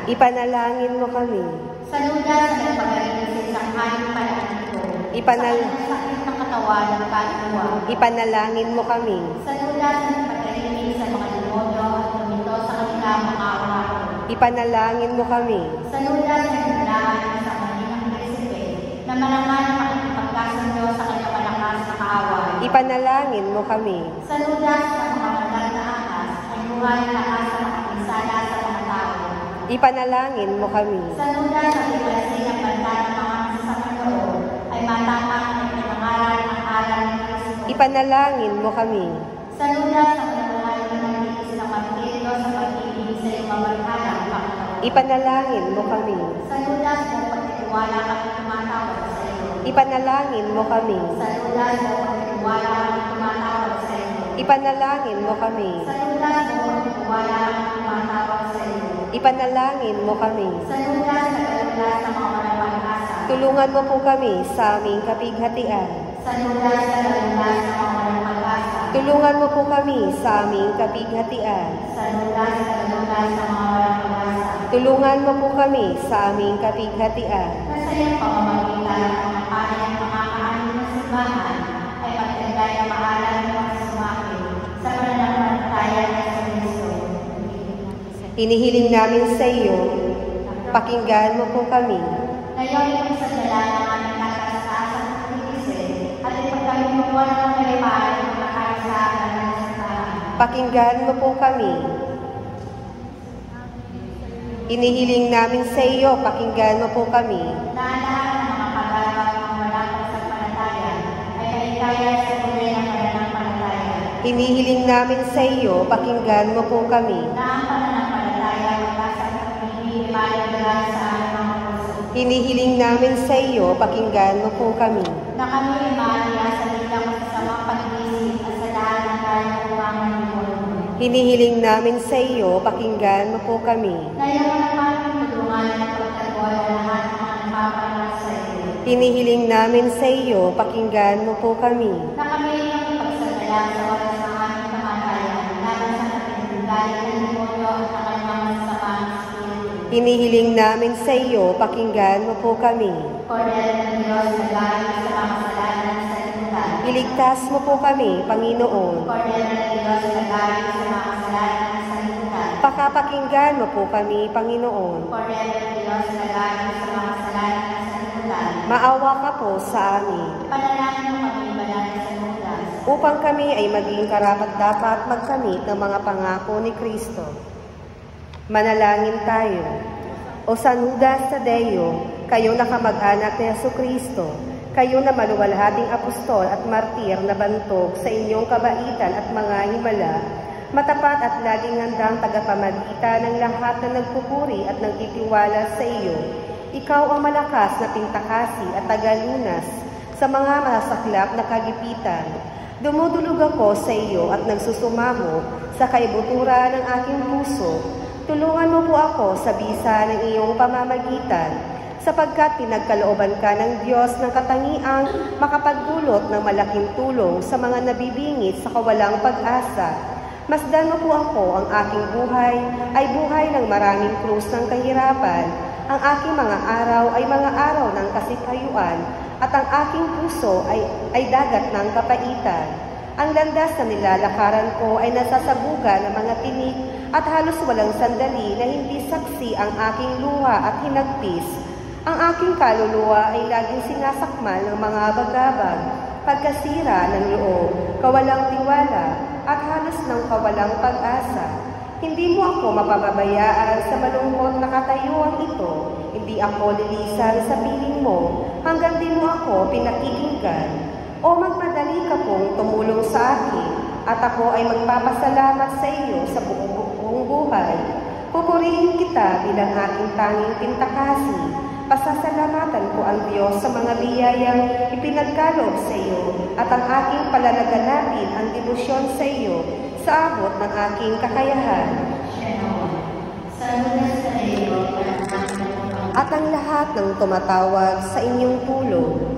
Ipanalangin mo kami. Saluda sa nagpagaling sa isang haring palaan ito. Sa sakit ng katawan ng kaluluwa. Ipanalangin mo kami. Saluda sa nagpagaling sa mga demonyo at lumito sa kanilang mga araw. Ipanalangin mo kami. Saluda sa naglalaan sa kaninang presipe na malangan na makikipagkasundo sa kanyang malakas na kaaway. Ipanalangin mo kami. Saluda sa mga magal na ahas ay buhay na asa na kapinsala sa mga tao. Ipanalangin mo kami. Saluda sa ibalsin ng banda ng mga masasamang loob ay matapak ng pinangaral ng aral ni Kristo. Ipanalangin mo kami. Saluda sa manuhay ng tiis ng martiryo sa pag-ibig sa iyong mamarhalang Panginoon. Ipanalangin mo kami. Saluda sa pagtitiwala kami tumatawag sa iyo. Ipanalangin mo kami. Saluda sa pagtitiwala kami tumatawag sa iyo. Ipanalangin mo kami. Saluda sa pagtitiwala kami tumatawag sa iyo. Ipanalangin mo kami. Saluda sa kalulas ng mga malapag-asa. Tulungan mo po kami sa aming kapighatian. Saluda sa kalulas ng mga malapag-asa. Tulungan mo po kami sa aming kapighatian. Saluda sa kalulas ng mga malapag-asa. Tulungan mo po kami sa aming kapighatian. Masayang pamamagitan ng mga panayang makakaanin ng simbahan ay pagtagay na maalam ng mga sumaki sa pananampalataya ng Kristo. Hinihiling namin sa iyo, pakinggan mo po kami. Ngayon ay sa dala ng aming kataas-taasang pagkikisin at ipagkalumuan ng kalipaan ng makakasaan ng simbahan. Pakinggan mo po kami. Hinihiling namin sa iyo, pakinggan mo po kami. Na lahat ng mga kagawad ng walang pagsampalataya ay kalikaya sa tunay na pananampalataya. Hinihiling namin sa iyo, pakinggan mo po kami. Na ang pananampalataya mula sa pag-ibig ay malagay sa aming mga puso. Hinihiling namin sa iyo, pakinggan mo po kami. Na kami ay maaliya sa bilang masasamang pag-iisip at sa lahat ng kaya ng mga demonyo. Hinihiling namin sa iyo, pakinggan mo po kami. Na iyong nakaming tulungan at pagtagol ang lahat ng mga napapalas sa iyo. Hinihiling namin sa iyo, pakinggan mo po kami. Na kami ay makipagsagala sa wakas ng aming kamatayan, laban sa kapinagalit ng demonyo at ang kanyang masasamang espiritu. Hinihiling namin sa iyo, pakinggan mo po kami. Kordero ng Diyos na galing sa mga kasalanan sa lipunan. Iligtas mo po kami, Panginoon. Kordero ng Diyos na galing sa mga kasalanan sa lipunan. Pakapakinggan mo po kami, Panginoon. Kordero ng Diyos na galing sa mga kasalanan sa lipunan. Maawa ka po sa amin, Panalangin mo kami banal sa lunas. upang kami ay maging karapat-dapat magkamit ng mga pangako ni Kristo. Manalangin tayo. O San Judas Tadeo, kayo na kamag-anak ni Jesucristo, kayo na maluwalhating apostol at martir na bantog sa inyong kabaitan at mga himala, matapat at laging handang tagapamagitan ng lahat na nagpupuri at nagtitiwala sa iyo. Ikaw ang malakas na pintakasi at tagalunas sa mga masasaklap na kagipitan. Dumudulog ako sa iyo at nagsusumamo sa kaibuturan ng aking puso. Tulungan mo po ako sa bisa ng iyong pamamagitan, sapagkat pinagkalooban ka ng Diyos ng katangiang makapagdulot ng malaking tulong sa mga nabibingit sa kawalang pag-asa. Masdan mo po ako ang aking buhay ay buhay ng maraming krus ng kahirapan. Ang aking mga araw ay mga araw ng kasikayuan at ang aking puso ay dagat ng kapaitan. Ang landas na nilalakaran ko ay nasasabugan ng mga tinik at halos walang sandali na hindi saksi ang aking luha at hinagpis. Ang aking kaluluwa ay laging sinasakmal ng mga bagabag, pagkasira ng loob, kawalang tiwala at halos ng kawalang pag-asa. Hindi mo ako mapapabayaan sa malungkot na katayuan ito. Hindi ako lilisan sa piling mo hanggang di mo ako pinakikinggan. O magmadali ka pong tumulong sa akin at ako ay magpapasalamat sa iyo sa buong buhay. Pupurihin kita bilang aking tanging pintakasi. Pasasalamatan ko ang Diyos sa mga biyayang ipinagkaloob sa iyo at ang aking palalaganapin ang debosyon sa iyo sa abot ng aking kakayahan. At ang lahat ng tumatawag sa inyong pulong,